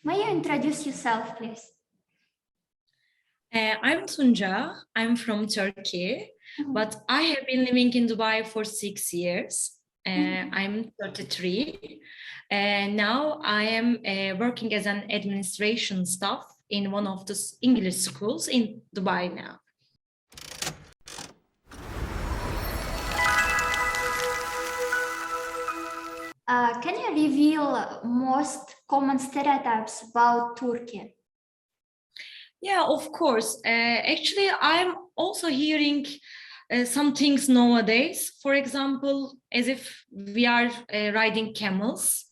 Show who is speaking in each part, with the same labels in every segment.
Speaker 1: May you introduce yourself, please?
Speaker 2: I'm Tunca. I'm from Turkey, but I have been living in Dubai for 6 years. I'm 33. Now I am working as an administration staff in one of the English schools in Dubai now.
Speaker 1: Can you reveal most common stereotypes about Turkey?
Speaker 2: Yeah, of course. Actually, I'm also hearing some things nowadays. For example, as if we are riding camels.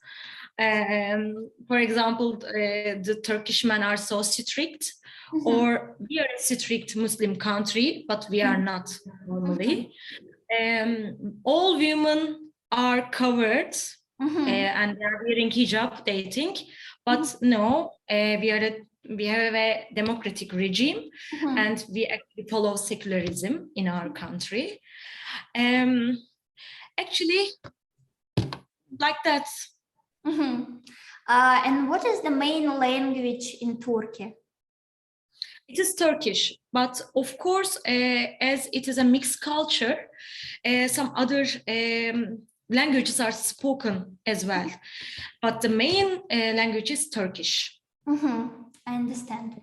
Speaker 2: For example, the Turkish men are so strict, or we are a strict Muslim country, but we are not normally. All women are covered and they are wearing hijab, they think, but no, we have a democratic regime and we actually follow secularism in our country. Actually, like that.
Speaker 1: And what is the main language in Turkey?
Speaker 2: It is Turkish, but of course, as it is a mixed culture, some other languages are spoken as well. But the main language is Turkish.
Speaker 1: I understand.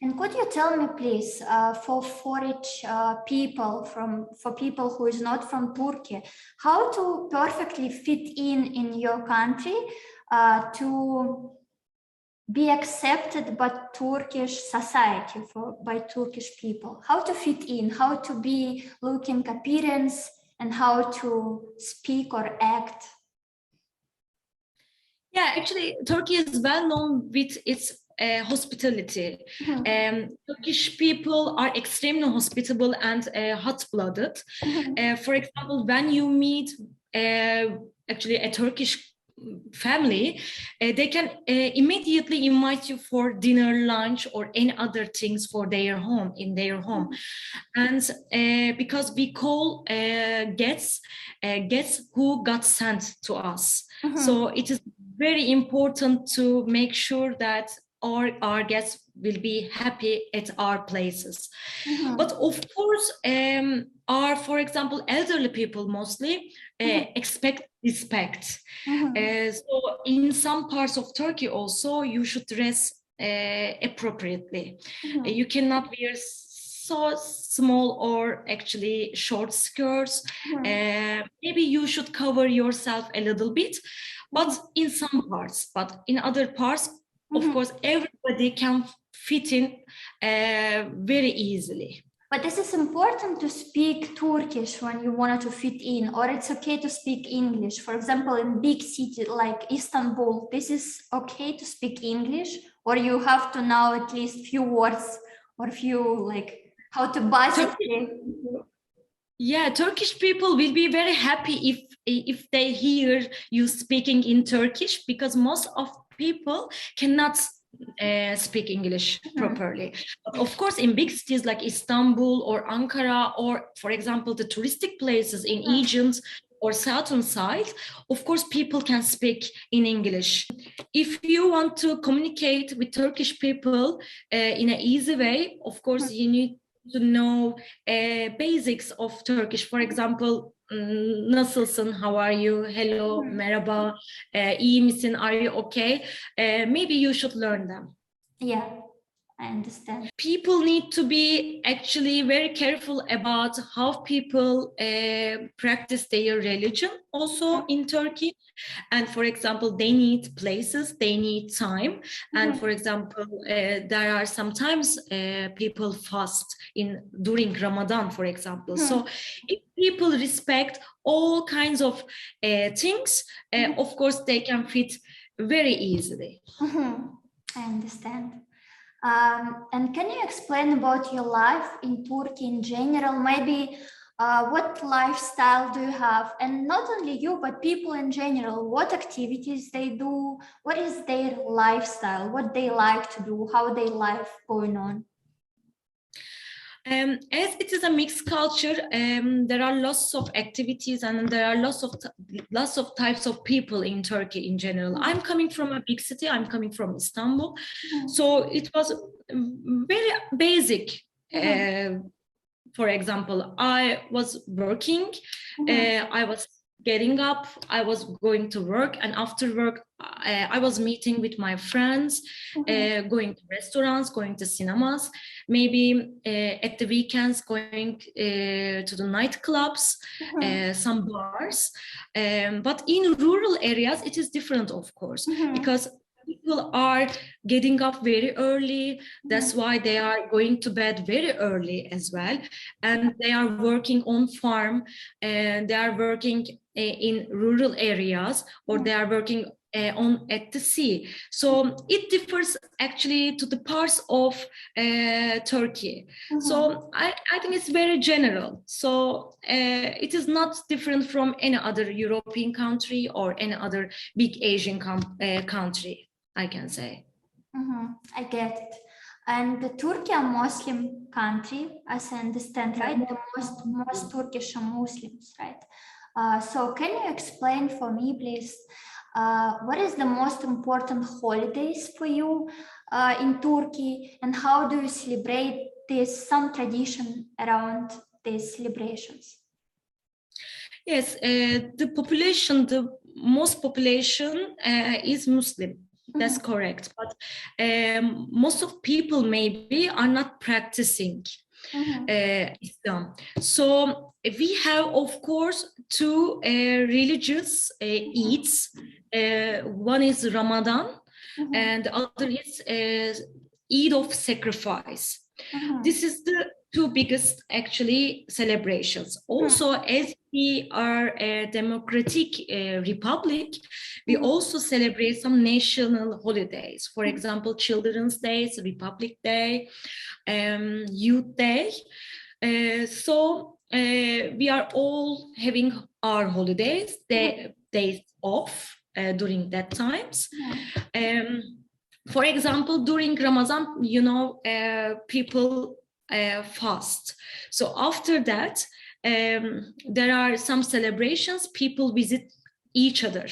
Speaker 1: And could you tell me, please, for foreign people, for people who is not from Turkey, how to perfectly fit in your country to be accepted by Turkish society, by Turkish people? How to fit in, how to be looking appearance, and how to speak or act?
Speaker 2: Yeah, actually, Turkey is well known with its hospitality. Turkish people are extremely hospitable and hot-blooded. For example, when you meet actually a Turkish family, they can immediately invite you for dinner, lunch, or any other things for their home, in their home. And because we call guests who got sent to us. So it is very important to make sure that our guests will be happy at our places. But of course, for example, elderly people mostly expect respect. So in some parts of Turkey also, you should dress appropriately. You cannot wear so small or actually short skirts. Maybe you should cover yourself a little bit, but in some parts, but in other parts, of course, everybody can fit in very easily.
Speaker 1: But this is important to speak Turkish when you wanted to fit in, or it's okay to speak English. For example, in big cities like Istanbul, this is okay to speak English, or you have to know at least few words or few, like, how to basically.
Speaker 2: Yeah, Turkish people will be very happy if they hear you speaking in Turkish, because most of people cannot speak English properly. But of course, in big cities like Istanbul or Ankara, or for example, the touristic places in Egypt or southern side, of course, people can speak in English. If you want to communicate with Turkish people in an easy way, of course, you need to know basics of Turkish. For example, nasılsın, how are you, hello, merhaba, iyi misin, are you okay? Maybe you should learn them.
Speaker 1: Yeah, I understand.
Speaker 2: People need to be actually very careful about how people practice their religion also in Turkey. And for example, they need places, they need time. And for example, there are sometimes people fast during Ramadan, for example. So if people respect all kinds of things, of course, they can fit very easily.
Speaker 1: I understand. And can you explain about your life in Turkey in general? Maybe what lifestyle do you have? And not only you, but people in general, what activities they do, what is their lifestyle, what they like to do, how their life going on?
Speaker 2: As it is a mixed culture, there are lots of activities and there are lots of types of people in Turkey in general. I'm coming from a big city. I'm coming from Istanbul, so it was very basic. For example, I was working. I was getting up, I was going to work, and after work I was meeting with my friends, going to restaurants, going to cinemas, maybe at the weekends going to the nightclubs, some bars. But in rural areas it is different, of course, because people are getting up very early. That's why they are going to bed very early as well, and they are working on farm, and they are working in rural areas, or they are working on at the sea. So it differs actually to the parts of Turkey. So I think it's very general. So it is not different from any other European country or any other big Asian country, I can say.
Speaker 1: I get it. And the Turkey a Muslim country, as I understand, right? The most Turkish are Muslims, right? So can you explain for me, please, what is the most important holidays for you in Turkey, and how do you celebrate this, some tradition around these celebrations?
Speaker 2: Yes, the most population is Muslim. That's correct. But most of people maybe are not practicing Islam. So we have, of course, two religious Eids. One is Ramadan, and the other is Eid of Sacrifice. This is the two biggest actually celebrations. Also, as we are a democratic republic, we also celebrate some national holidays. For example, Children's Day, Republic Day, Youth Day. So we are all having our holidays, days off during that times. For example, during Ramadan, you know, people fast. So after that, there are some celebrations. People visit each other.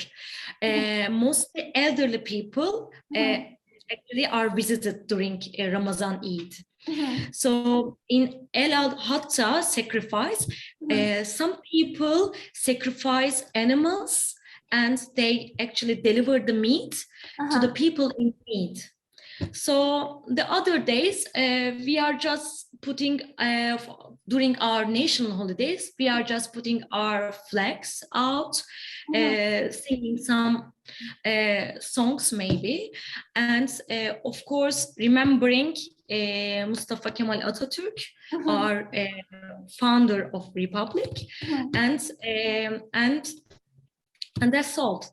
Speaker 2: Mostly elderly people actually are visited during Ramadan Eid. So in El Al-Hatta sacrifice, some people sacrifice animals and they actually deliver the meat to the people in need. So the other days, we are just putting, during our national holidays, we are just putting our flags out, singing some songs maybe, and of course remembering Mustafa Kemal Atatürk, our founder of Republic, and that's all.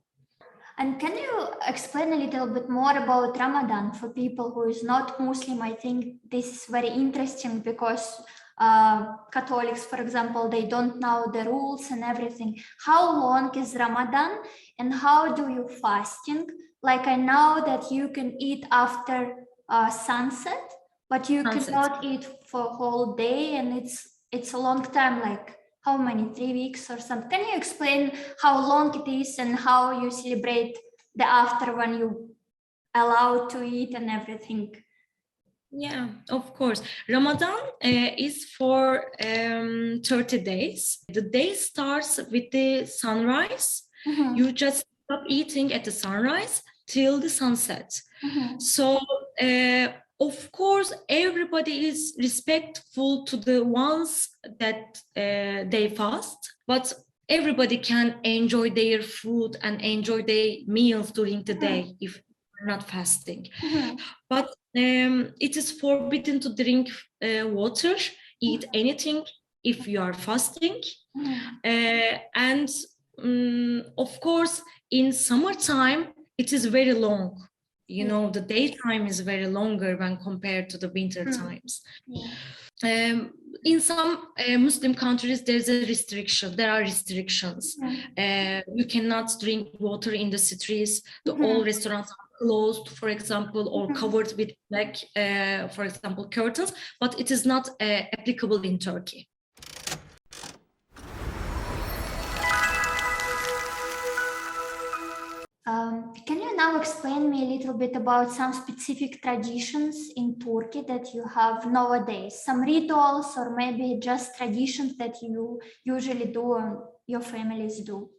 Speaker 1: And can you explain a little bit more about Ramadan for people who is not Muslim? I think this is very interesting because Catholics, for example, they don't know the rules and everything. How long is Ramadan and how do you fasting? Like I know that you can eat after sunset, but you cannot eat for a whole day, and it's a long time, like how many, 3 weeks or something? Can you explain how long it is and how you celebrate the after when you allowed to eat and everything?
Speaker 2: Yeah, of course. Ramadan is for 30 days. The day starts with the sunrise. You just stop eating at the sunrise till the sunset. So of course, everybody is respectful to the ones that they fast, but everybody can enjoy their food and enjoy their meals during the day if you're not fasting. But it is forbidden to drink water, eat anything if you are fasting. And of course, in summertime, it is very long. You know, the daytime is very longer when compared to the winter times. In some Muslim countries, there are restrictions. You cannot drink water in the streets. All restaurants are closed, for example, or covered with black, for example, curtains, but it is not applicable in Turkey.
Speaker 1: Can you now explain me a little bit about some specific traditions in Turkey that you have nowadays? Some rituals or maybe just traditions that you usually do or your families do?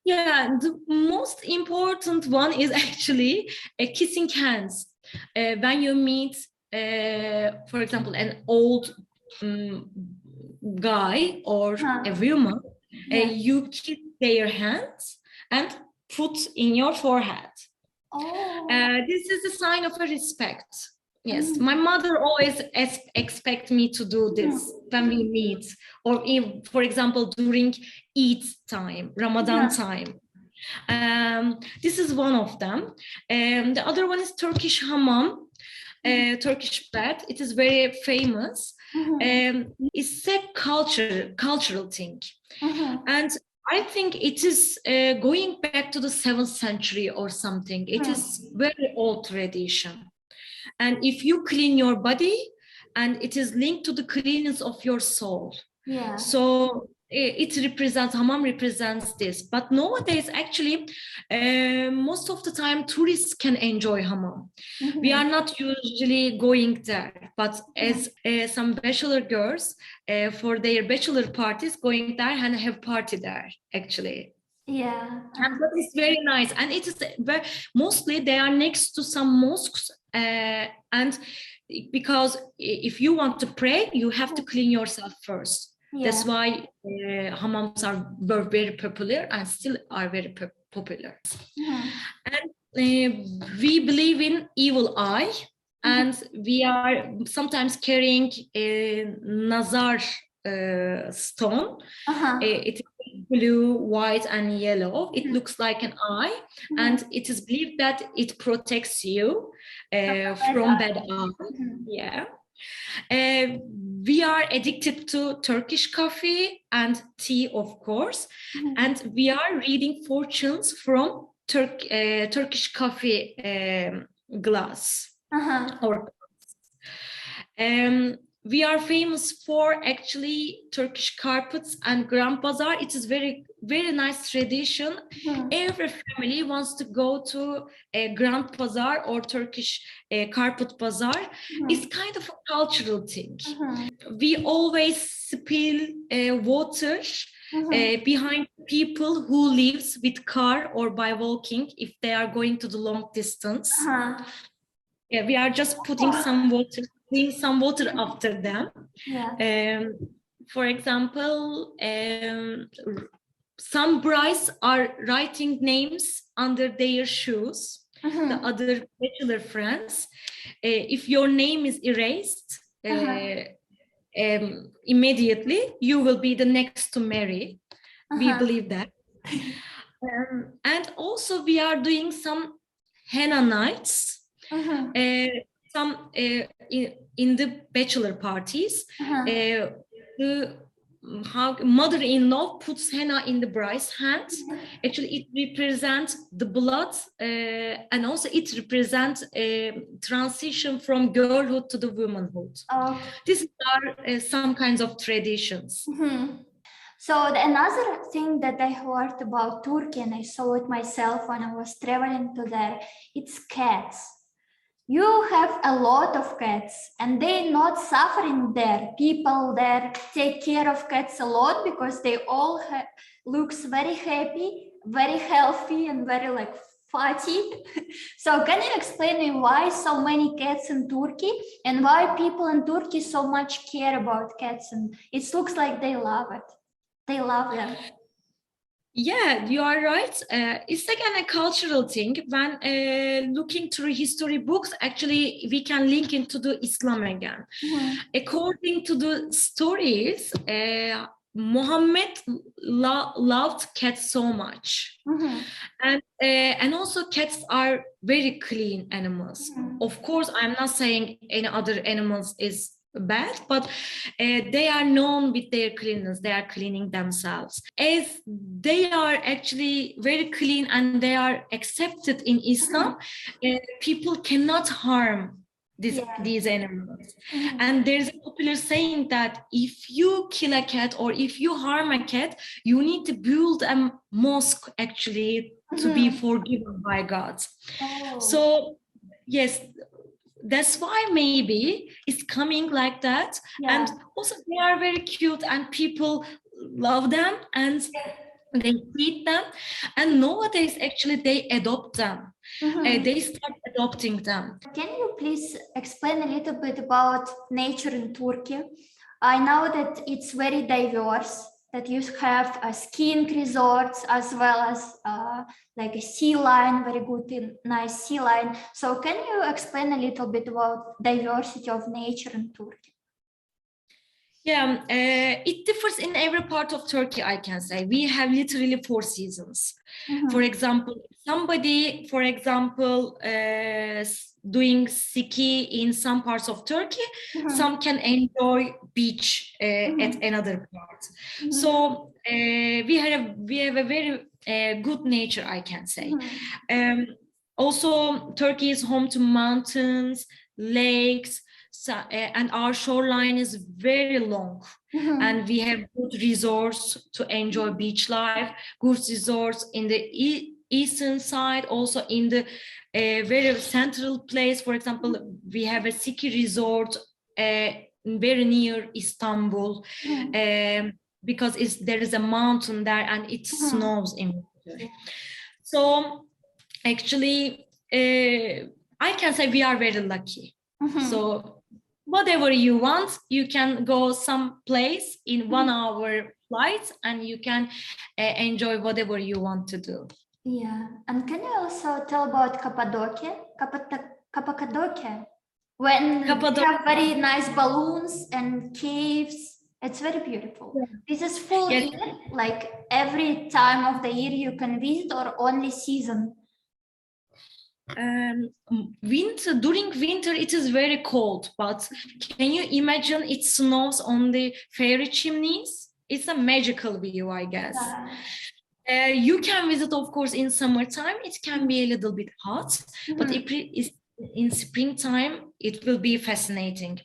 Speaker 2: Yeah, the most important one is actually kissing hands. When you meet, for example, an old guy or a woman, you kiss their hands and put in your forehead.
Speaker 1: Oh.
Speaker 2: This is a sign of a respect. Yes, my mother always expect me to do this when we meet, or for example, during Eid time, Ramadan time. This is one of them. The other one is Turkish hammam, Turkish bath. It is very famous. It's a cultural thing. And I think it is going back to the 7th century or something. It is very old tradition. And if you clean your body, and it is linked to the cleanness of your soul.
Speaker 1: Yeah.
Speaker 2: So it represents, hammam represents this. But nowadays, actually, most of the time, tourists can enjoy hammam. We are not usually going there, but as some bachelor girls, for their bachelor parties, going there and have party there, actually.
Speaker 1: Yeah.
Speaker 2: And that is very nice. And it is mostly they are next to some mosques, and because if you want to pray, you have to clean yourself first. Yeah. That's why hammams were very popular and still are very popular. And we believe in evil eye, and we are sometimes carrying a nazar stone. It is blue, white, and yellow. It looks like an eye, and it is believed that it protects you from bad eye. Yeah. We are addicted to Turkish coffee and tea, of course, and we are reading fortunes from Turkish coffee glass. Or we are famous for actually Turkish carpets and Grand Bazaar. It is very, very nice tradition. Every family wants to go to a Grand Bazaar or Turkish carpet bazaar. It's kind of a cultural thing. We always spill water behind people who lives with car or by walking if they are going to the long distance. Yeah, we are just putting some water after them. Yeah. For example, some brides are writing names under their shoes. The other bachelor friends, if your name is erased, immediately you will be the next to marry. We believe that. And also we are doing some henna nights. Some in the bachelor parties, the mother-in-law puts henna in the bride's hands. Actually, it represents the blood, and also it represents a transition from girlhood to the womanhood. These are some kinds of traditions.
Speaker 1: So another thing that I heard about Turkey, and I saw it myself when I was traveling to there, it's cats. You have a lot of cats and they're not suffering there. People there take care of cats a lot because they all looks very happy, very healthy, and very like fatty. So can you explain me why so many cats in Turkey and why people in Turkey so much care about cats? And it looks like they love it. They love them.
Speaker 2: Yeah, you are right. It's like a cultural thing. When looking through history books, actually, we can link into the Islam again. According to the stories, Muhammad loved cats so much. And also cats are very clean animals. Of course, I'm not saying any other animals is bad, but they are known with their cleanliness. They are cleaning themselves, as they are actually very clean and they are accepted in Islam. People cannot harm these animals. And there's a popular saying that if you kill a cat or if you harm a cat, you need to build a mosque actually to be forgiven by God. So yes, that's why maybe it's coming like that. And also they are very cute and people love them and they feed them. And nowadays actually they adopt them. They start adopting them.
Speaker 1: Can you please explain a little bit about nature in Turkey? I know that it's very diverse, that you have skiing resorts as well as like a sea line, very good and nice sea line. So can you explain a little bit about diversity of nature in Turkey?
Speaker 2: Yeah, it differs in every part of Turkey, I can say. We have literally 4 seasons. For example, somebody, for example, doing ski in some parts of Turkey, some can enjoy beach at another part. So we have a very good nature, I can say. Also, Turkey is home to mountains, lakes, and our shoreline is very long, and we have good resorts to enjoy beach life, good resorts in the eastern side, also in the very central place. For example, we have a ski resort very near Istanbul, because there is a mountain there and it snows in winter. So actually, I can say we are very lucky. So whatever you want, you can go some place in 1 hour flight and you can enjoy whatever you want to do.
Speaker 1: Yeah, and can you also tell about Cappadocia? Cappadocia, when they have very nice balloons and caves. It's very beautiful. This is full year, like every time of the year you can visit, or only season?
Speaker 2: During winter it is very cold, but can you imagine it snows on the fairy chimneys? It's a magical view, I guess. You can visit, of course, in summertime. It can be a little bit hot, but in springtime it will be fascinating.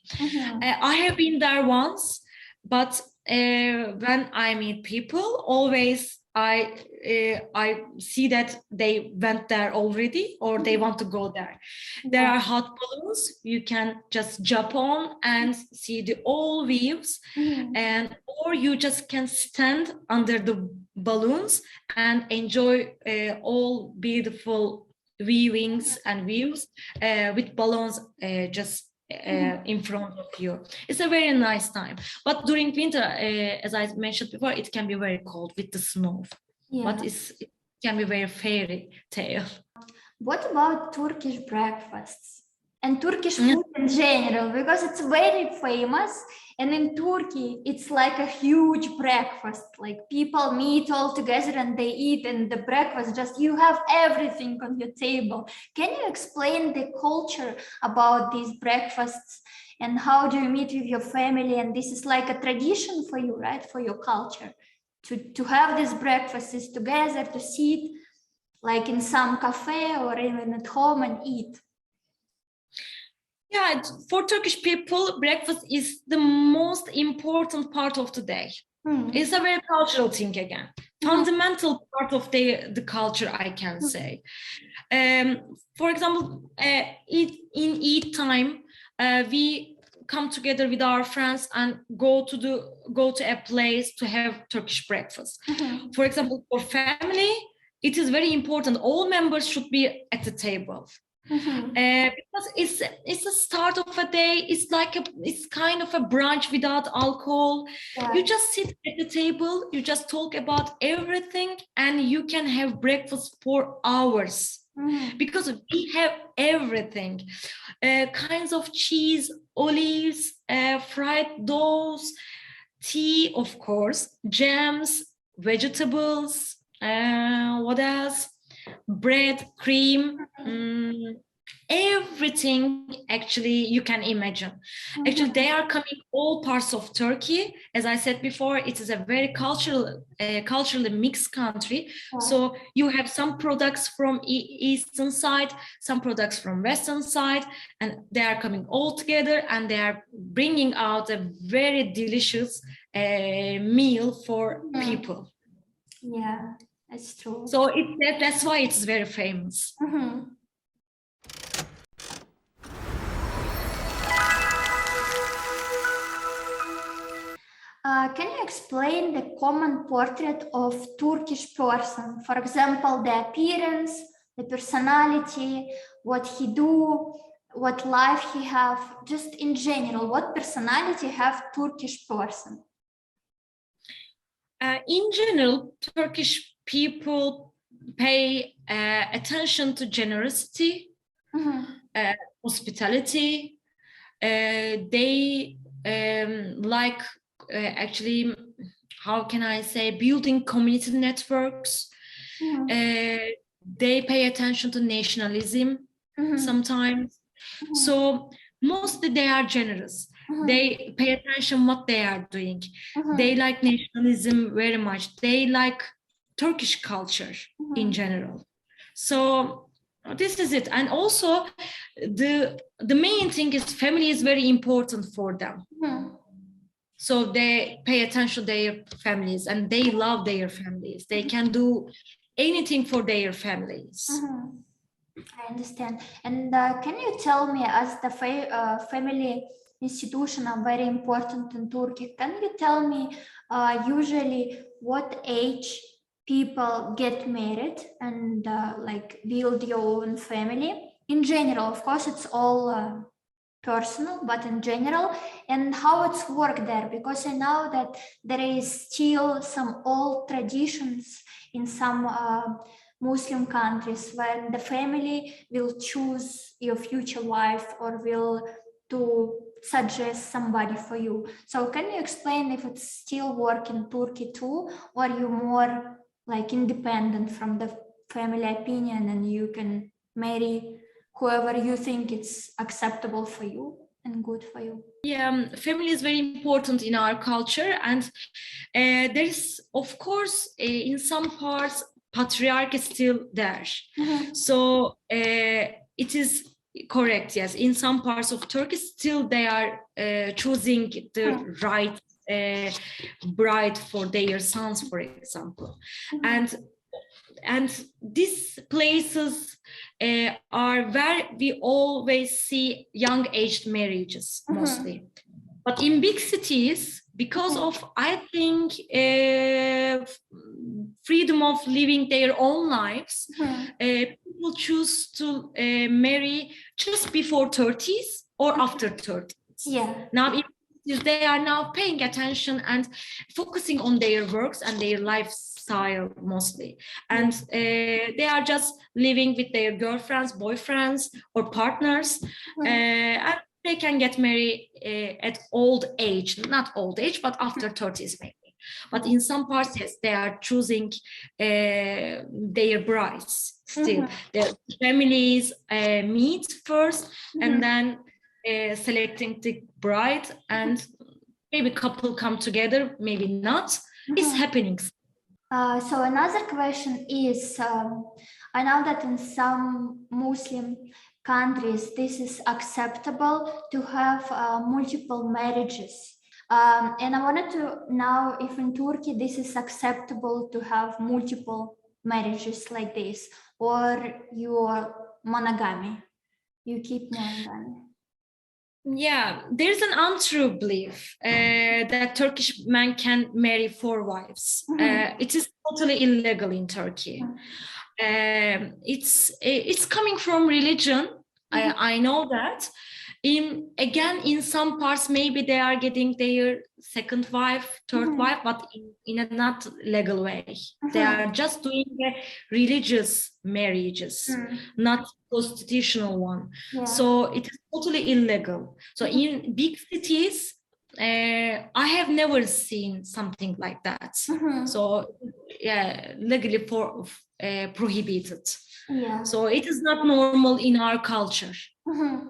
Speaker 2: I have been there once, but when I meet people, always I see that they went there already or they want to go there. There are hot balloons you can just jump on and see the all views, and or you just can stand under the balloons and enjoy all beautiful viewings and views with balloons just in front of you. It's a very nice time, but during winter, as I mentioned before, it can be very cold with the snow, but it can be very fairy tale.
Speaker 1: What about Turkish breakfasts and Turkish food in general? Because it's very famous, and in Turkey it's like a huge breakfast, like people meet all together and they eat, and the breakfast, just you have everything on your table. Can you explain the culture about these breakfasts and how do you meet with your family? And this is like a tradition for you, right, for your culture, to have these breakfasts together, to sit like in some cafe or even at home and eat.
Speaker 2: Yeah, for Turkish people, breakfast is the most important part of the day. It's a very cultural thing again. Fundamental part of the culture, I can say. For example, in Eid time, we come together with our friends and go to a place to have Turkish breakfast. For example, for family, it is very important. All members should be at the table. Because it's the start of a day. It's kind of a brunch without alcohol. You just sit at the table, you just talk about everything, and you can have breakfast for hours. Because we have everything, kinds of cheese, olives, fried doughs, tea, of course, jams, vegetables, what else? Bread, cream, everything actually you can imagine. Actually, they are coming all parts of Turkey. As I said before, it is a very culturally mixed country. So you have some products from eastern side, some products from western side, and they are coming all together, and they are bringing out a very delicious meal for people.
Speaker 1: Yeah, that's true.
Speaker 2: So that's why it's very famous.
Speaker 1: Can you explain the common portrait of Turkish person? For example, the appearance, the personality, what he do, what life he have, just in general, what personality have Turkish person?
Speaker 2: In general, Turkish people pay attention to generosity, hospitality. They like actually, how can I say, building community networks. They pay attention to nationalism sometimes. So mostly they are generous. They pay attention what they are doing. They like nationalism very much. They like Turkish culture in general. So this is it. And also the main thing is family is very important for them. So they pay attention to their families, and they love their families. They can do anything for their families.
Speaker 1: I understand. And can you tell me, as the family institution are very important in Turkey, can you tell me usually what age people get married and like build your own family? In general, of course, it's all personal, but in general, and how it's worked there, because I know that there is still some old traditions in some Muslim countries when the family will choose your future wife or will to suggest somebody for you. So can you explain if it's still work in Turkey too, or you more like independent from the family opinion and you can marry whoever you think it's acceptable for you and good for you?
Speaker 2: Yeah, family is very important in our culture, and there is, of course, in some parts, patriarchy is still there. So it is correct, yes. In some parts of Turkey, still they are choosing the right bride for their sons, for example, and these places are where we always see young aged marriages mostly. But in big cities, because of, I think, freedom of living their own lives, people choose to marry just before 30s or after 30s. Now, they are now paying attention and focusing on their works and their lifestyle mostly. And they are just living with their girlfriends, boyfriends, or partners. And they can get married at old age, not old age, but after 30s maybe. But in some parts, yes, they are choosing their brides still. Their families meet first, and then selecting the bride, and maybe couple come together, maybe not. It's happening.
Speaker 1: So another question is, I know that in some Muslim countries, this is acceptable to have multiple marriages. And I wanted to know if in Turkey, this is acceptable to have multiple marriages like this, or you are monogamy, you keep monogamy.
Speaker 2: Yeah, there's an untrue belief that Turkish men can marry 4 wives. It is totally illegal in Turkey. It's coming from religion. I know that. In some parts, maybe they are getting their second wife, third wife, but in a not legal way. They are just doing religious marriages, not constitutional one. So it is totally illegal. So in big cities, I have never seen something like that. So yeah, legally prohibited.
Speaker 1: Yeah.
Speaker 2: So it is not normal in our culture.
Speaker 1: I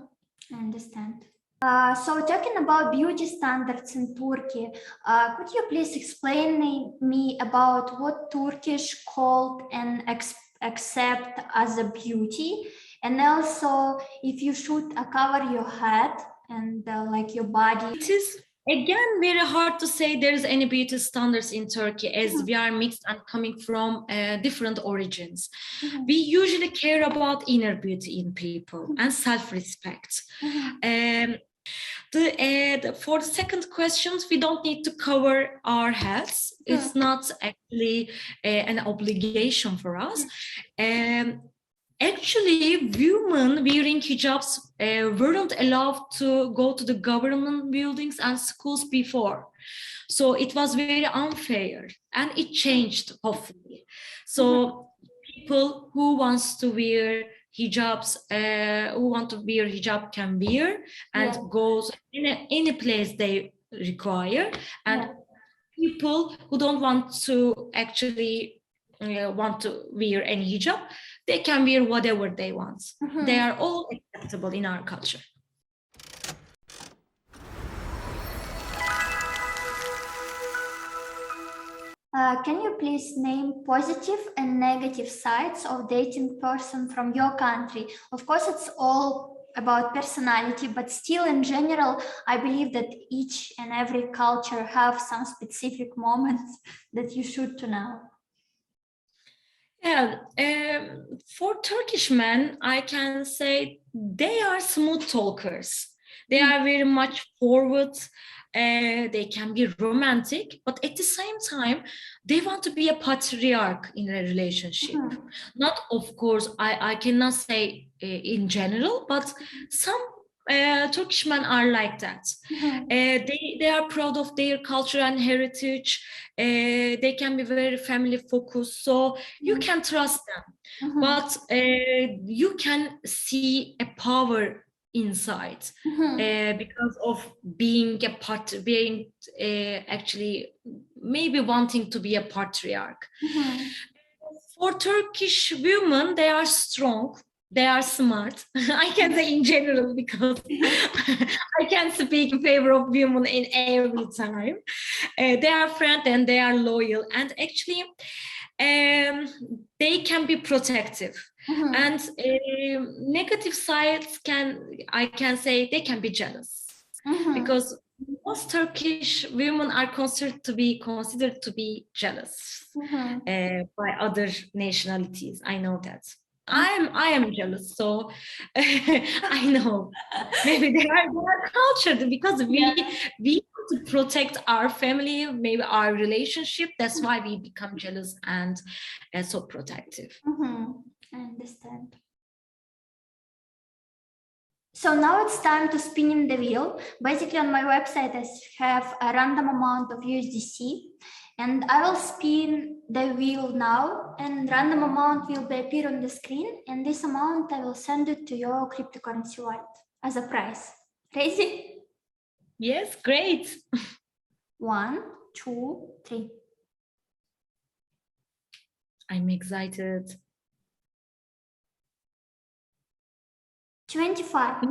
Speaker 1: understand. So talking about beauty standards in Turkey, could you please explain me about what Turkish called and accept as a beauty, and also if you should cover your head and like your body?
Speaker 2: It is again very hard to say there is any beauty standards in Turkey, as we are mixed and coming from different origins. We usually care about inner beauty in people and self-respect. For the second questions, we don't need to cover our heads. It's not actually an obligation for us. Actually, women wearing hijabs weren't allowed to go to the government buildings and schools before. So it was very unfair, and it changed, hopefully. So people who wants to wear hijabs, who want to wear hijab can wear and goes in any place they require. And people who don't want to actually want to wear any hijab, they can wear whatever they want. They are all acceptable in our culture.
Speaker 1: Can you please name positive and negative sides of dating person from your country? Of course, it's all about personality, but still in general, I believe that each and every culture have some specific moments that you should to know.
Speaker 2: Yeah, for Turkish men, I can say they are smooth talkers. They are very much forward. They can be romantic, but at the same time, they want to be a patriarch in a relationship. Not, of course, I cannot say in general, but some Turkish men are like that. They are proud of their culture and heritage. They can be very family focused, so you can trust them. But you can see a power inside because of being a part, being actually maybe wanting to be a patriarch. For Turkish women, they are strong. They are smart. I can say in general because I can speak in favor of women in every time. They are friendly and they are loyal, and actually they can be protective. And negative sides I can say they can be jealous because most Turkish women are considered to be jealous by other nationalities. I know that. I am jealous, so I know maybe they are cultured because we want to protect our family, maybe our relationship. That's why we become jealous and so protective.
Speaker 1: I understand. So now it's time to spinning the wheel. Basically on my website I have a random amount of USDC, and I will spin the wheel now, and random amount will appear on the screen, and this amount I will send it to your cryptocurrency wallet as a prize. Crazy?
Speaker 2: Yes, great.
Speaker 1: 1, 2, 3.
Speaker 2: I'm excited.
Speaker 1: 25.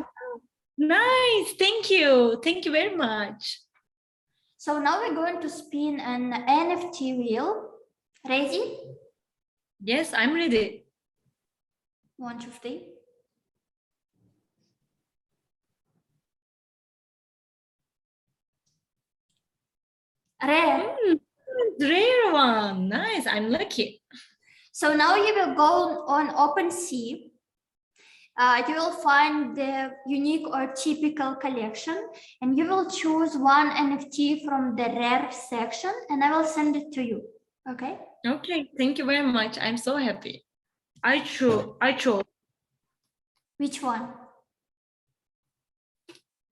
Speaker 2: Nice, thank you. Thank you very much.
Speaker 1: So now we're going to spin an NFT wheel. Ready?
Speaker 2: Yes, I'm ready.
Speaker 1: 1, 2, 3. Rare.
Speaker 2: Rare one. Nice, I'm lucky.
Speaker 1: So now you will go on OpenSea. You will find the unique or typical collection, and you will choose one NFT from the rare section, and I will send it to you. Okay?
Speaker 2: Okay, thank you very much. I'm so happy. I chose.
Speaker 1: Which one?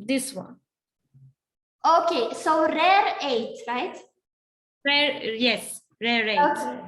Speaker 2: This one.
Speaker 1: Okay, so rare 8, right?
Speaker 2: Rare, yes, rare 8.
Speaker 1: Okay.